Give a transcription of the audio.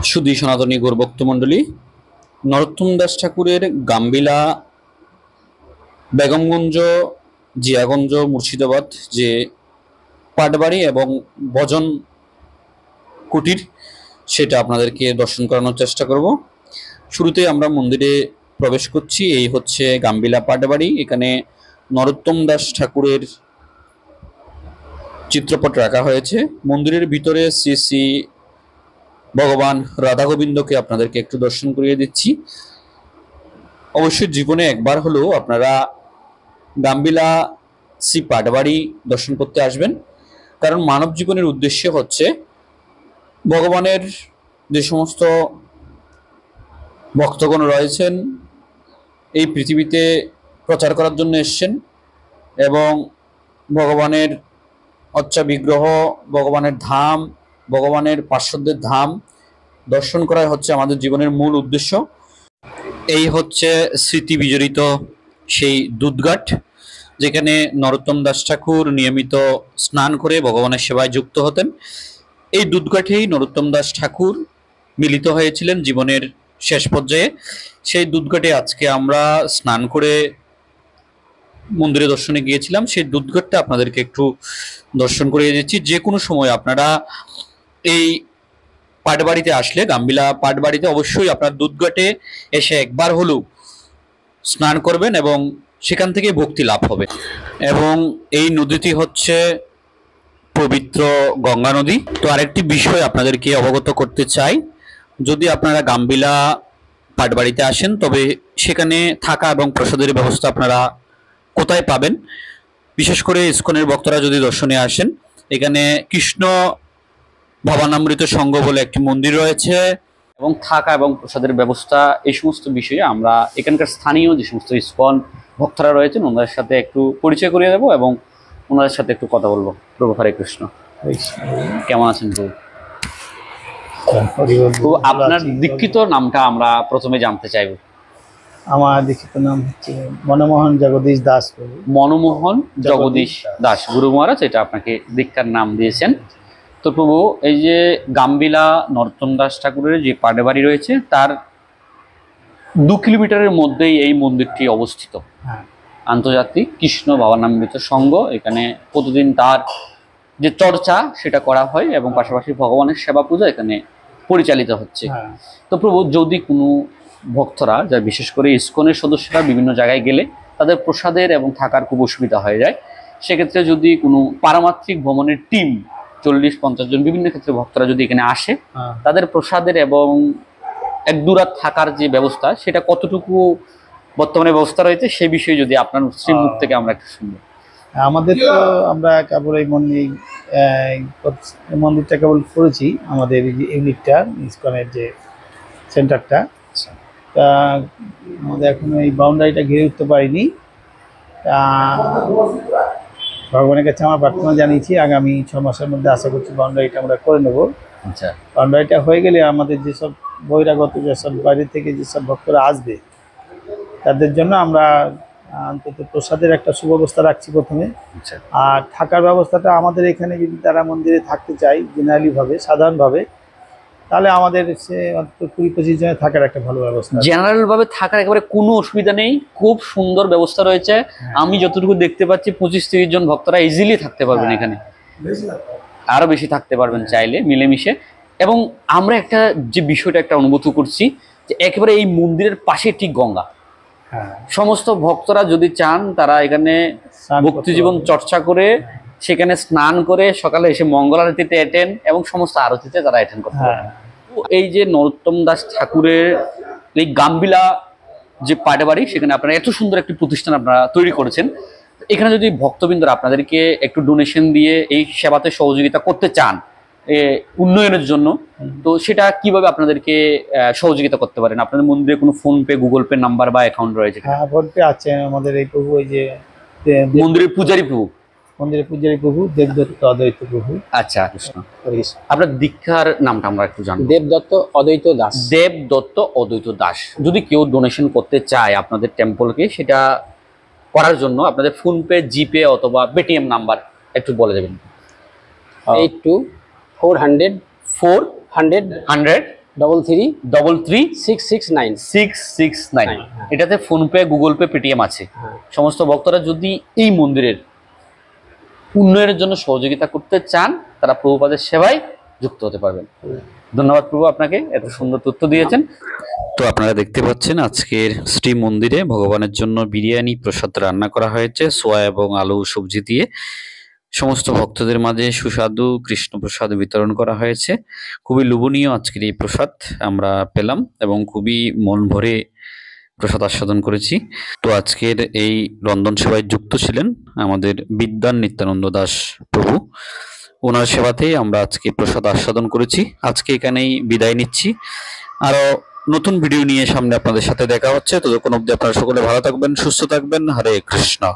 সুধী সনাতনী গৌরভক্ত মণ্ডলী, নরোত্তম দাস ঠাকুরের গাম্বিলা বেগমগঞ্জ জিয়াগঞ্জ মুর্শিদাবাদ যে পাটবাড়ি এবং ভজন কুটির সেটা আপনাদেরকে দর্শন করানোর চেষ্টা করব। শুরুতে আমরা মন্দিরে প্রবেশ করছি। এই হচ্ছে গাম্বিলা পাটবাড়ি। এখানে নরোত্তম দাস ঠাকুরের চিত্রপট রাখা হয়েছে। মন্দিরের ভিতরে শ্রী শ্রী ভগবান রাধা গোবিন্দকে আপনাদেরকে একটু দর্শন করিয়ে দিচ্ছি। অবশ্যই জীবনে একবার হলেও আপনারা গাম্বিলা শ্রী পাটবাড়ি দর্শন করতে আসবেন, কারণ মানব জীবনের উদ্দেশ্য হচ্ছে ভগবানের যে সমস্ত ভক্তগণ রয়েছেন এই পৃথিবীতে প্রচার করার জন্য এসছেন, এবং ভগবানের অচ্ছা বিগ্রহ, ভগবানের ধাম, ভগবানের পার্শ্বদের ধাম দর্শন করাই হচ্ছে আমাদের জীবনের মূল উদ্দেশ্য। এই হচ্ছে স্মৃতি বিজড়িত সেই দুধঘাট, যেখানে নরোত্তম দাস ঠাকুর নিয়মিত স্নান করে ভগবানের সেবায় যুক্ত হতেন। এই দুধঘাটেই নরোত্তম দাস ঠাকুর মিলিত হয়েছিলেন জীবনের শেষ পর্যায়ে। সেই দুধঘাটে আজকে আমরা স্নান করে মন্দিরে দর্শনে গিয়েছিলাম। সেই দুধঘাটটা আপনাদেরকে একটু দর্শন করিয়ে দিচ্ছি। যে কোনো সময় আপনারা এই পাটবাড়িতে আসলে, গাম্বিলা পাটবাড়িতে অবশ্যই আপনার দুধঘাটে এসে একবার হলেও স্নান করবেন এবং সেখান থেকে ভক্তি লাভ হবে। এবং এই নদীটি হচ্ছে পবিত্র গঙ্গা নদী। তো আরেকটি বিষয় আপনাদেরকে অবগত করতে চাই, যদি আপনারা গাম্বিলা পাটবাড়িতে আসেন তবে সেখানে থাকা এবং প্রসাদের ব্যবস্থা আপনারা কোথায় পাবেন। বিশেষ করে ইসকনের ভক্তরা যদি দর্শনে আসেন, এখানে কৃষ্ণ ভবানামৃত সংঘ বলে একটি মন্দির রয়েছে, এবং থাকা এবং প্রসাদের ব্যবস্থা এই সমস্ত বিষয়ে আমরা এখানকার স্থানীয় যে সমস্ত ইসকন ভক্তরা রয়েছেন ওনাদের সাথে একটু পরিচয় করিয়ে দেবো এবং ওনাদের সাথে একটু কথা বলবো। প্রভু হরে কৃষ্ণ। কেমন আছেন প্রভু? তো আপনার দীক্ষিত নামটা আমরা প্রথমে জানতে চাইবো। আমার দীক্ষিত নাম হচ্ছে মনমোহন জগদীশ দাস। মনমোহন জগদীশ দাস গুরু মহারাজ এটা আপনাকে দীক্ষার নাম দিয়েছেন। তো প্রভু, এই যে গাম্বিলা নরোত্তম দাস ঠাকুরের যে পাটবাড়ি রয়েছে তার 2 কিলোমিটারের মধ্যেই এই মন্দিরটি অবস্থিত। আন্তর্জাতিক কৃষ্ণ ভবানামৃত সংঘ, এখানে প্রতিদিন তার যে চর্চা সেটা করা হয় এবং পাশাপাশি ভগবানের সেবা পূজা এখানে পরিচালিত হচ্ছে। তো প্রভু, যদি কোনো ভক্তরা, যা বিশেষ করে ইসকনের সদস্যরা বিভিন্ন জায়গায় গেলে তাদের প্রসাদের এবং থাকার খুব অসুবিধা হয়ে যায়, সেক্ষেত্রে যদি কোনো পারমাত্রিক ভ্রমণের টিম 40-50 জন বিভিন্ন ক্ষেত্রে ভক্তরা যদি এখানে আসে, তাদের প্রসাদের এবং এক দুরাত থাকার যে ব্যবস্থা সেটা কতটুকু বর্তমানে ব্যবস্থা রয়েছে সে বিষয়ে যদি আপনার শ্রীমুখ থেকে আমরা একটু শুনবো। আমাদের তো আমরা কেবল এই মন্দিরটা কেবল করেছি, আমাদের ইউনিটটা ইসকনের যে সেন্টারটা, তা আমাদের এখনো এই বাউন্ডারিটা ঘিরে উঠতে পারিনি। ভগবানের কাছে আমার প্রার্থনা জানিয়েছি আগামী 6 মাসের মধ্যে আশা করছি বাউন্ডারিটা আমরা করে নেব। আচ্ছা, বাউন্ডারিটা হয়ে গেলে আমাদের যেসব বহিরাগত, যেসব বাইরে থেকে যেসব ভক্তরা আসবে তাদের জন্য আমরা অন্তত প্রসাদের একটা সুব্যবস্থা রাখছি প্রথমে। আর থাকার ব্যবস্থাটা আমাদের এখানে যদি তারা মন্দিরে থাকতে চায় জেনারেলিভাবে, সাধারণভাবে, তাহলে আমাদের সে অন্তত 20-25 জনের থাকার একটা ভালো ব্যবস্থা। জেনারেল ভাবে থাকার একেবারে কোনো অসুবিধা নেই, খুব সুন্দর ব্যবস্থা রয়েছে। আমি যতটুকু দেখতে পাচ্ছি 25-30 জন ভক্তরা ইজিলি থাকতে পারবেন এখানে, আরো বেশি থাকতে পারবেন চাইলে মিলেমিশে। এবং আমরা একটা যে বিষয়টা একটা অনুভূতি করছি যে একেবারে এই মন্দিরের পাশে ঠিক গঙ্গা। সমস্ত ভক্তরা যদি চান তারা এখানে ভক্তি জীবন চর্চা করে সেখানে স্নান করে সকালে এসে মঙ্গল আরতিতে অ্যাটেন্ড এবং সমস্ত আরতিতে তারা অ্যাটেন্ড করতে পারেন। এই যে নরোত্তম দাস ঠাকুরের এই গাম্বিলা যে পাটবাড়ি, সেখানে আপনারা এত সুন্দর একটি প্রতিষ্ঠান আপনারা তৈরি করেছেন। এখানে যদি ভক্তবৃন্দরা আপনাদেরকে একটু ডোনেশন দিয়ে এই সেবাতে সহযোগিতা করতে চান উন্নয়নের জন্য, তো সেটা কিভাবে আপনাদেরকে সহযোগিতা করতে পারেন? আপনাদের মন্দিরে কোনো ফোনপে, গুগল পে নাম্বার বা অ্যাকাউন্ট রয়েছে? হ্যাঁ, ফোনপে আছে আমাদের। এই প্রভু, এই যে মন্দিরের পূজারী প্রভু, মন্দিরের পূজারী প্রভু দেবদত্ত অদ্বৈত প্রভু। আচ্ছা, কৃষ্ণ। আপনার দীক্ষার নামটা আমরা একটু জানবো। দেবদত্ত অদ্বৈত দাস। দেবদত্ত অদ্বৈত দাস। যদি কেউ ডোনেশন করতে চায় আপনাদের টেম্পলকে, সেটা করার জন্য আপনাদের ফোনপে, জিপে অথবা পেটিএম নাম্বার একটু বলে দেবেন। 82 400 400 33 33 669। 669। হ্যাঁ। এটাতে ফোনপে, গুগল পে, পেটিএম আছে। হ্যাঁ। সমস্ত ভক্তরা যদি এই মন্দিরের উন্নয়নের জন্য সহযোগিতা করতে চান, তারা প্রভুপাদের সেবায় যুক্ত হতে পারবেন। ধন্যবাদ প্রভু, আপনাকে এত সুন্দর তথ্য দিয়েছেন। তো আপনারা দেখতে পাচ্ছেন আজকের শ্রী মন্দিরে ভগবানের জন্য বিরিয়ানি প্রসাদ রান্না করা হয়েছে সোয়া এবং আলু সবজি দিয়ে। সমস্ত ভক্তদের মাঝে সুস্বাদু কৃষ্ণ প্রসাদ বিতরণ করা হয়েছে। খুবই লোভনীয় আজকের এই প্রসাদ আমরা পেলাম এবং খুবই মন ভরে প্রসাদ আস্বাদন করেছি। তো আজকের এই রন্ধন সেবায় যুক্ত ছিলেন আমাদের বিদ্যান নিত্যানন্দ দাস প্রভু। ওনার সেবাতেই আমরা আজকে প্রসাদ আস্বাদন করেছি। আজকে এখানেই বিদায় নিচ্ছি। আরো নতুন ভিডিও নিয়ে সামনে আপনাদের সাথে দেখা হচ্ছে। ততক্ষণ অবধি আপনারা সকলে ভালো থাকবেন, সুস্থ থাকবেন। হরে কৃষ্ণ।